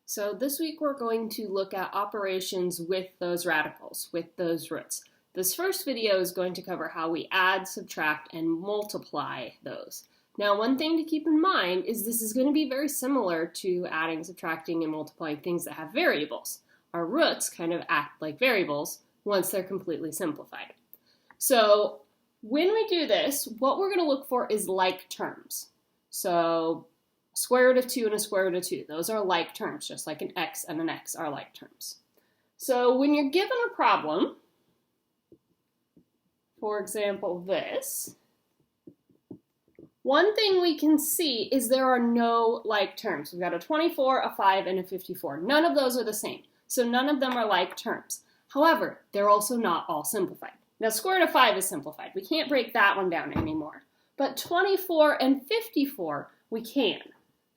So this week we're going to look at operations with those radicals, with those roots. This first video is going to cover how we add, subtract, and multiply those. Now, one thing to keep in mind is this is going to be very similar to adding, subtracting, and multiplying things that have variables. Our roots kind of act like variables once they're completely simplified. So when we do this, what we're going to look for is like terms. So square root of 2 and a square root of 2, those are like terms, just like an x and an x are like terms. So when you're given a problem, for example this, one thing we can see is there are no like terms. We've got a 24, a 5, and a 54. None of those are the same, so none of them are like terms. However, they're also not all simplified. Now, square root of 5 is simplified. We can't break that one down anymore. But 24 and 54, we can.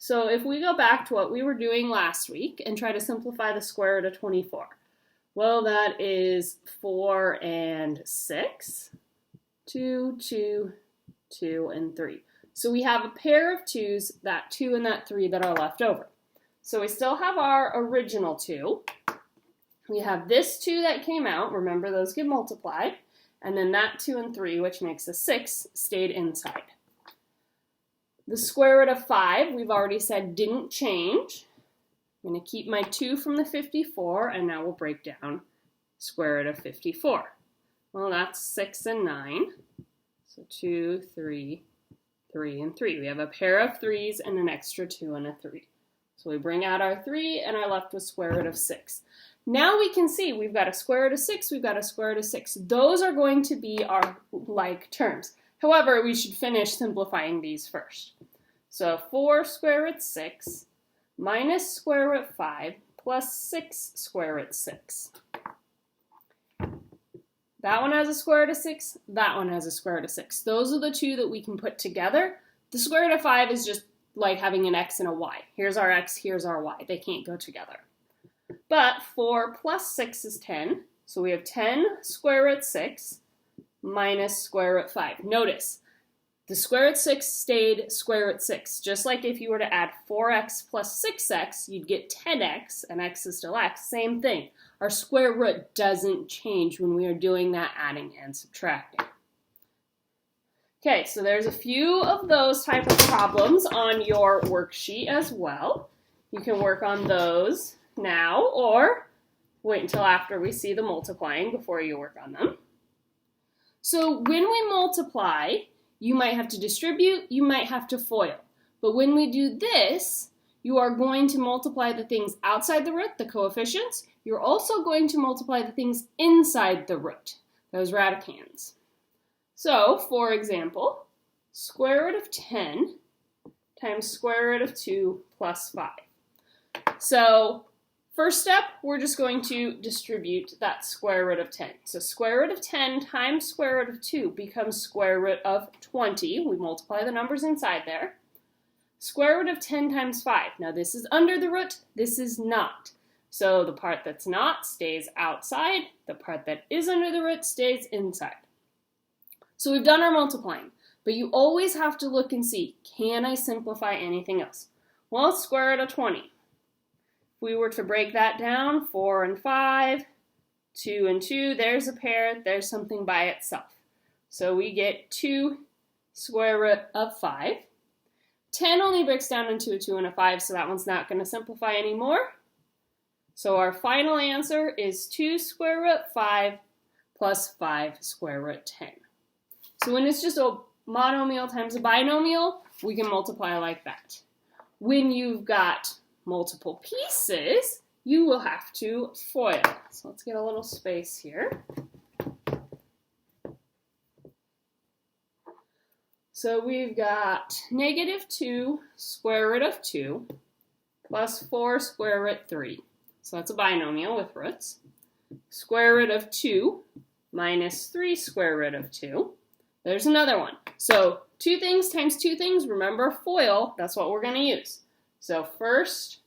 So if we go back to what we were doing last week and try to simplify the square root of 24, well, that is 4 and 6, 2, 2, 2, and 3. So we have a pair of 2's, that 2 and that 3 that are left over. So we still have our original 2. We have this 2 that came out, remember those get multiplied, and then that 2 and 3, which makes a 6, stayed inside. The square root of 5, we've already said didn't change. I'm going to keep my 2 from the 54, and now we'll break down square root of 54. Well, that's 6 and 9. So 2, 3, 3, and 3. We have a pair of 3's and an extra 2 and a 3. So we bring out our 3, and are left with square root of 6. Now we can see we've got a square root of 6, we've got a square root of 6. Those are going to be our like terms. However, we should finish simplifying these first. So 4 square root 6 minus square root 5 plus 6 square root 6. That one has a square root of 6, that one has a square root of 6. Those are the two that we can put together. The square root of 5 is just like having an x and a y. Here's our x, here's our y. They can't go together. But 4 plus 6 is 10, so we have 10 square root 6 minus square root 5. Notice, the square root 6 stayed square root 6. Just like if you were to add 4x plus 6x, you'd get 10x, and x is still x. Same thing. Our square root doesn't change when we are doing that adding and subtracting. Okay, so there's a few of those type of problems on your worksheet as well. You can work on those now or wait until after we see the multiplying before you work on them. So when we multiply, you might have to distribute, you might have to FOIL. But when we do this, you are going to multiply the things outside the root, the coefficients. You're also going to multiply the things inside the root, those radicands. So, for example, square root of 10 times square root of 2 plus 5. So, first step, we're just going to distribute that square root of 10. So square root of 10 times square root of 2 becomes square root of 20. We multiply the numbers inside there. Square root of 10 times 5. Now this is under the root, this is not. So the part that's not stays outside, the part that is under the root stays inside. So we've done our multiplying, but you always have to look and see, can I simplify anything else? Well, square root of 20. If we were to break that down, 4 and 5, 2 and 2, there's a pair, there's something by itself. So we get 2 square root of 5. 10 only breaks down into a 2 and a 5, so that one's not going to simplify anymore. So our final answer is 2 square root 5 plus 5 square root 10. So when it's just a monomial times a binomial, we can multiply like that. When you've got multiple pieces, you will have to FOIL. So let's get a little space here. So we've got negative 2 square root of 2 plus 4 square root 3. So that's a binomial with roots. Square root of 2 minus 3 square root of 2. There's another one. So 2 things times 2 things, remember FOIL, that's what we're going to use. So first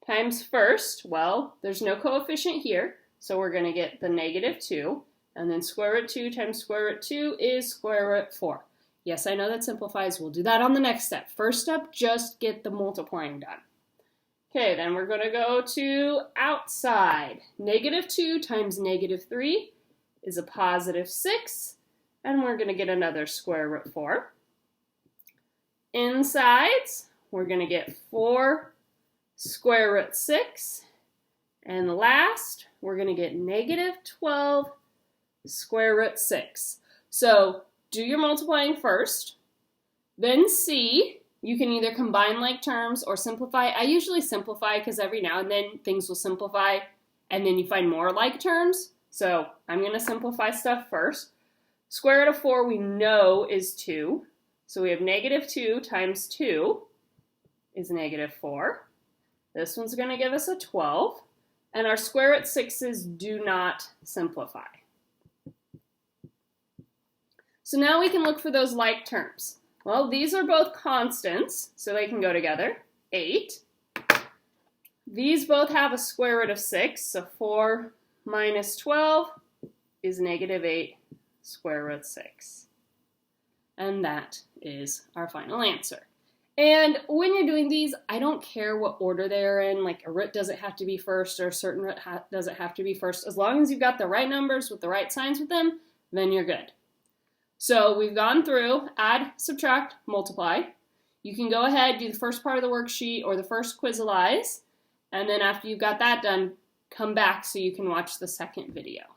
times first, well, there's no coefficient here, so we're going to get the negative 2, and then square root 2 times square root 2 is square root 4. Yes, I know that simplifies. We'll do that on the next step. First step, just get the multiplying done. Okay, then we're going to go to outside. -2 times -3 is a +6, and we're going to get another square root 4. Insides, we're going to get 4 square root 6, and last, we're going to get -12 square root 6. So do your multiplying first, then see. You can either combine like terms or simplify. I usually simplify because every now and then things will simplify and then you find more like terms. So I'm going to simplify stuff first. Square root of 4 we know is 2. So we have -2 times 2 is -4. This one's going to give us a 12. And our square root 6's do not simplify. So now we can look for those like terms. Well, these are both constants, so they can go together. 8. These both have a square root of 6, so 4 minus 12 is -8 square root 6. And that is our final answer. And when you're doing these, I don't care what order they're in. Like a root doesn't have to be first or a certain root doesn't have to be first. As long as you've got the right numbers with the right signs with them, then you're good. So we've gone through add, subtract, multiply. You can go ahead, do the first part of the worksheet or the first Quizalize, and then after you've got that done, come back so you can watch the second video.